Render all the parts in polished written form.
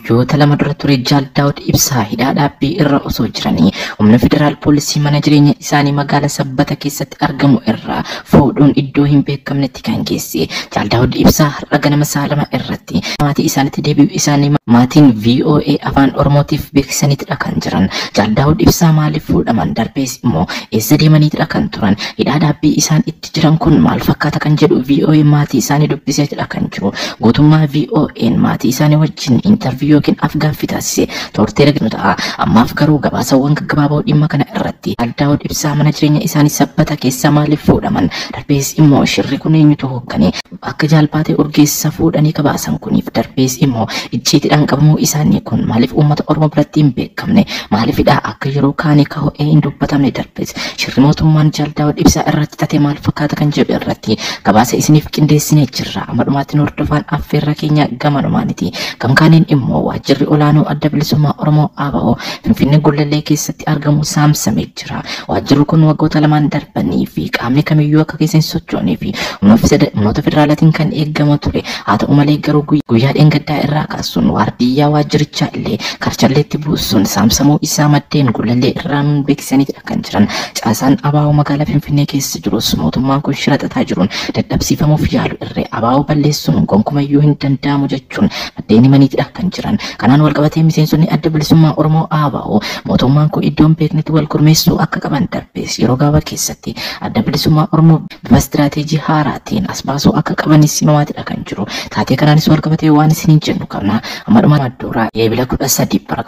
guyyoota lama dura ture Jaal Daawud Ibsaa hidhaa dhaabbii irra osoo jiranii humna federaal poolisii mana jireenya isaanii magaalaa Sabbata keessatti argamu irraa fuudhuun iddoo hin beekamnetti kan geesse. Jaal Daawud Ibsaa har'a ganama sa'a lama irratti maatii isaaniitti deebi'uu isaanii maatiin VOA afaan Oromootiif beeksisaniitidha kan jiran. Jaal Daawud Ibsaa maaliif fuudhaman darbees immoo eessa deemaniitidha kan turan. Hidhaa dhaabbii isaan itti jiran kun maal fakkaata kan jedhu VOA maatii isaanii dubbiseetidha kan jiru. Guutummaa VOA'n maatii isaanii wajjin interview yookiin afgaaffii taasise tortee dhagnu ta'a. Ammaaf garuu gabaasawwan gaggabaaboo dhimma kana irratti Jaal Daawud Ibsaa mana jireenya isaanii Sabbata keessa maaliif fuudhaman darbees immoo shirri kun eenyutu hooggane akka Jaalbaatee Urgeessaa fuudhanii kabaasan kuniif darbees immoo icciitiidhaan qabamuu isaanii kun maaliif uummata Oromoo biratti hin beekamne maaliifidha akka yeroo kaanii kaho'ee hin dubbatamne darbees shirri mootummaan Jaal Daawud Ibsaa irratti tate maal fakkaata kan jedhu irratti gabaasa isiniif qindeessinee jirra. Amadhumaatiin hordofaan affeerra keenya gamanumaaniti. Gamkaaniin immoo waajjirri olaanoo adda bilisummaa Oromoo ABO Finfinnee Golollee keessatti argamu saamsamee jira. Waajjirri kun waggoota lamaan darbanii fi qaamni kamiyyuu akka keessa hin sochoonee fi humnoota federaalaatiin kan eegamaa ture. Haa ta'u malee garuu guyyaa dheengaddaa irraa kaasuun waardiyyaa waajjirichaa illee karchalleetti buusuun saamsamuu isaa maddeen Golollee irraan beeksisaniitidha kan jiran. Caasaan ABO magaalaa Finfinnee keessa jirus mootummaan kun shira xaxaa jiruun dadhabsiifamuuf yaalu irree ABO balleessuun gonkumayyuu hin danda'amu jechuun maddeen himaniitidha kan jiran. Kanaan walqabatee miseensonni adda bilisummaa Oromoo ABO mootummaan kun iddoon beeknetti wal gurmeessuu akka qaban darbees yeroo gabaabaa keessatti adda bilisummaa Oromoo bifa istiraateejii haaraatiin as baasuu akka qabanis himamaatidha kan jiru. Taatee kanaanis walqabatee waan isiniin jennu qabna. Amadhuma Madduraa eebila 13 bara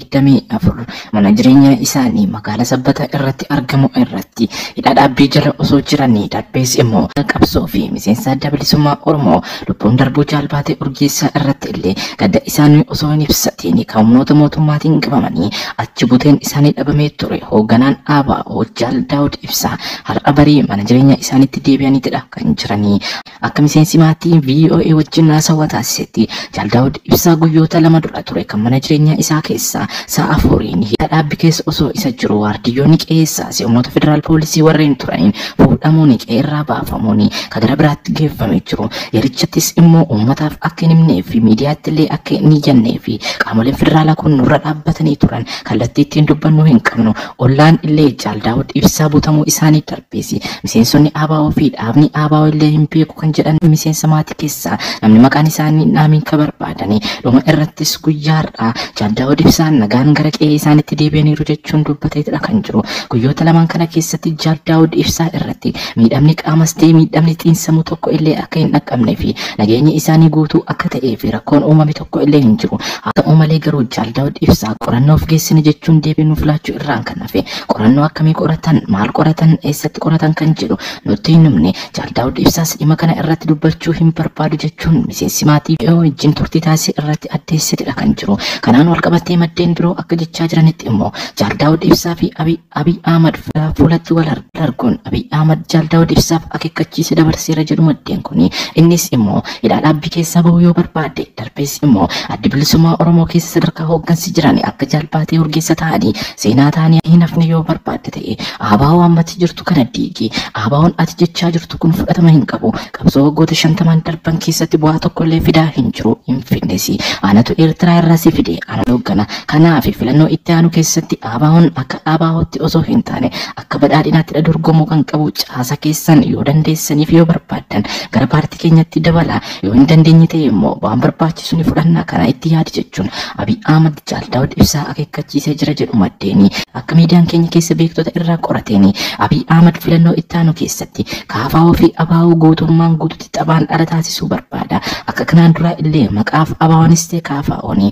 2024 mana jireenya isaanii magaalaa Sabbata irratti argamu irratti hidhaa dhaabbii jala osoo jiranii darbees immoo qabsoo fi miseensa adda bilisummaa Oromoo lubbuun darbuu Jaalbaatee Urgeessaa irratti illee gadda isaanii osoo hin ibsatiin kan humnoota mootummaatiin qabamanii achi buteen isaanii dhabamee ture. Hoogganaan ABO Jaal Daawud Ibsaa har'a barii mana jireenya isaaniitti deebi'aniitidha kan jiranii. Akka miseensi maatii VOA wajjin haasawaa taasisetti Jaal Daawud Ibsaa guyyoota lama dura ture kan mana jireenya isaa keessaa sa'a 4 hidhaa dhaabbii keessa osoo isa jiru waardiyyoonni qeessaa humnoota federaal poolisii warreen turaniin fuudhamuun qeerraa baafamuun kan gara biraatti geeffamee jiru. Yerichattis immoo uummataaf akka hin himnee fi miidiyaatti illee akka hin iyyannee fi qaamoleen federaalaa kun nurra dhaabbatanii turan kallattii ittiin dubbannuu hin qabnu. Ollaan illee Jaal Daawud Ibsaa butamuu isaanii darbeesi miseensonni ABO fi dhaabni ABO illee hin beeku kan jedhan miseensa maatii keessaa namni maqaan isaanii naamiin ka barbaadanii dhuma irrattis guyyaa har'aa Jaal Daawud Ibsaan nagaan gara qe'ee isaaniitti deebi'aniiru jechuun dubbateetidha kan jiru. Guyyoota lamaan kana keessatti Jaal Daawud Ibsaa irratti miidhamni qaamas ta'ee miidhamni xiinsammuu tokko illee akka hin dhaqqabnee fi nageenyi isaanii guutuu akka ta'ee fi rakkoon uumame tokko illee hin jiru. Haa ta'u malee garuu Jaal Daawud Ibsaa qorannoof geessine jechuun deebii nuuf laachuu irraan kan hafe qorannoo akkamii qoratan maal qoratan eessatti qoratan kan jedhu nutti hin himne. Jaal Daawud Ibsaas dhimma kana irratti dubbachuu hin barbaadu jechuun miseensi maatii wajjin turtii taasise irratti addeessetidha kan jiru. Kanaan walqabatee maddeen biroo akka jechaa jiranitti immoo Jaal Daawud Ibsaa fi Abiy Ahmad fuulatti wal arguun Abiy Ahmad Jaal Daawud Ibsaaf akeekkachiise dabarseera jedhu maddeen kuni. Innis immoo hidhaa dhaabbii keessaa bahuu yoo barbaade darbees immoo adda bilisummaa Oromoo keessa sadarkaa hooggansi jiran akka Jaalbaatee Urgeessaa ta'anii seenaa ta'anii hin hafne yoo barbaadde ta'e ABO ammatti jirtu kana diigi. ABO'n ati jechaa jirtu kun fudhatama hin qabu. Qabsoo waggoota 50 darban keessatti bu'aa tokko illee fidaa hin jiru hin fidnesi. Anatu Eertiraa irraa si fide ana hooggana. Kanaaf filannoo itti aanu keessatti ABO'n akka ABO'tti osoo hin taane akka badhaadhinaatti dorgomuu kan qabu. Caasa keessan yoo dandeessaniif yoo barbaaddan gara paartii keenyatti dabala yoo hin dandeenye ta'e immoo waan barbaachisu ni fudhanna kana itti yaadi jechuun Abiy Ahmad Jaal Daawud Ibsaa akeekkachiisee jira jedhu maddeeni. Akka miidiyaan keenya keessa beektota irraa qorateeni Abiy Ahmad filannoo itti aanu keessatti KFO fi ABO guutummaan guututti taphaan dhala taasisuu barbaada. Akka kanaan dura illee maqaaf ABO'nis ta'e KFO'n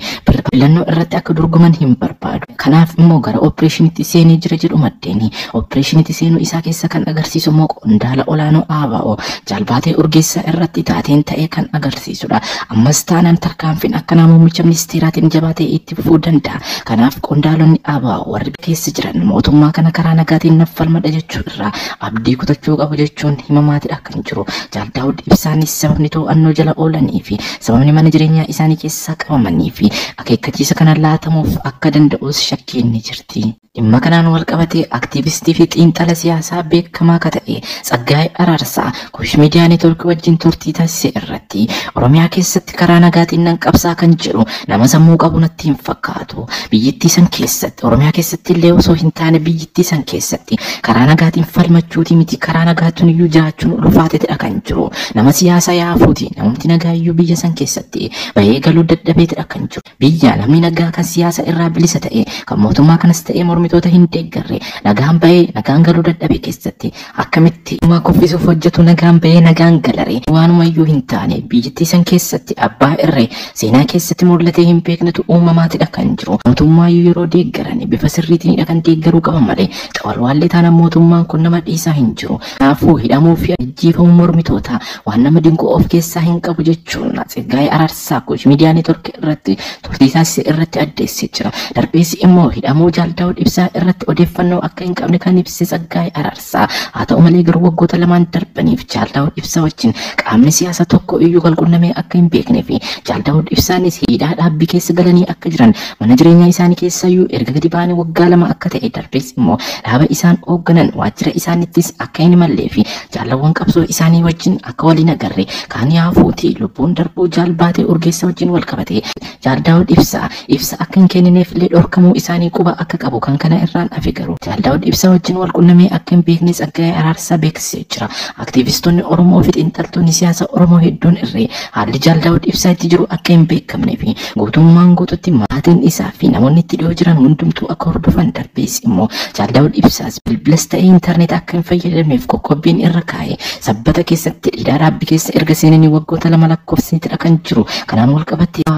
filannoo irratti akka dorgoman hin barbaadu. Kanaaf immoo gara opereeshiniitti seenee jira jedhu maddeeni. Opereeshiniitti seenuu isaa keessa kan agarsiisu immoo qondaala olaanoo ABO Jaalbaatee Urgeessaa irratti taateen ta'ee kan agarsiisudha. Ammas taanaan tarkaanfiin akkanaa muummicha ministeeraatiin jabaatee itti fufuu danda'a. Kanaaf qondaalonni ABO warri keessa jiran mootummaa kana karaa nagaatiin naffalmadha jechuu irraa abdii kutachuu qabu jechuun himamaatidha kan jiru. Jaal Daawud Ibsaanis sababni to'annoo jala oolanii fi sababni mana jireenyaa isaanii keessaa qabamanii fi akeekkachiisa kana laatamuuf akka danda'us shakkiin ni jirti. Dhimma kanaan wal qabatee aktiivistii fi xiinxala siyaasaa beekamaa akka ta'e Tsaggaayee Araarsaa Kuush Miidiyaa Neetwoorkii wajjin turtii taasise irratti Oromiyaa keessatti karaa nagaatiin nan qabsaa kan jedhu nama sammuu qabu natti hin fakkaatu. Biyyattii san keessatti Oromiyaa keessatti illee osoo hin taane biyyattii san keessatti karaa nagaatiin falmachuuti miti karaa nagaatiin iyyuu jiraachuun ulfaateedha kan jiru. Nama siyaasa yaafuuti namumti nagaa iyyuu biyya san keessatti bahee galuu dadhabeetidha kan jiru. Biyya namni nagaa kan siyaasa irraa bilisa ta'e kan mootummaa kanas ta'e mormitoota hin deeggarre nagaan bahee nagaan galuu dadhabe keessatti akkamitti uumaa kuffisuuf hojjetu nagaan bahee nagaan galare waanuma iyyuu hin taane biyyattii san keessatti abbaa irree seenaa keessatti mul'atee hin beeknetu uumamaatidha kan jiru. Mootummaa yeroo deeggaran bifa sirriitiinidha kan deeggaruu qaban malee xawalwaallee taanaan mootummaan kun nama dhiisaa hin jiru. Kanaafuu hidhamuu fi ajjeefamuu mormitoota waan nama dinquu of keessaa hin qabu jechuun Tsaggaayee Araarsaa Kuush Miidiyaa Neetwoorkii irratti turtii taasise irratti addeessee jira. Darbeessi immoo hidhamuu Daawud Ibsaa irratti odeeffannoo akka hin qabne kan ibse Tsaggaayee Araarsaa. Haa ta'u malee garuu waggoota lamaan darbaniif Daawud Ibsaa wajjin qaamni siyaasa tokko iyyuu walqunnamee akka hin beeknee fi Daawud Ibsaanis hidhaa dhaabbii keessa galanii akka jiran mana jireenyaa isaanii keessayyuu erga gadi ba'anii waggaa lama akka ta'e darbees immoo dhaaba isaan hoogganan waajjira isaanittis akka hin mallee fi jaalawwan qabsoo isaanii wajjin akka waliin agarre kaan yaafuuti lubbuun darbuu jaalbaatee urgeessa wajjin wal qabate Daawud Ibsaa ibsa akka hin kennineef illee dhorkamuu isaanii quba akka qabu kan kana irraan hafe garuu Daawud Ibsaa wajjin wal qunnamee akka hin beekne Tsaggaayee Araarsaa beeksisee jira. Aktiivistoonni Oromoo fi xiinxaltoonni siyaasa Oromoo hedduun irree haalli Daawud Ibsaa itti jiru akka hin beekamnee fi guutummaan guututti maatiin isaa fi namoonni itti dhiyoo jiran hundumtuu akka hordofan darbees immoo Daawud Ibsaas bilbilas ta'ee intarneet akka hin fayyadamneef qoqqobbiin irra kaa'ee sabbata keessatti hidhaa dhaabbii keessa erga seenanii waggoota lama lakkoofsaniitidha kan jiru. Kanaan wal qabatee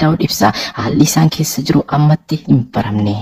Daawud Ibsaa haalli isaan keessa jiru ammatti hin baramne.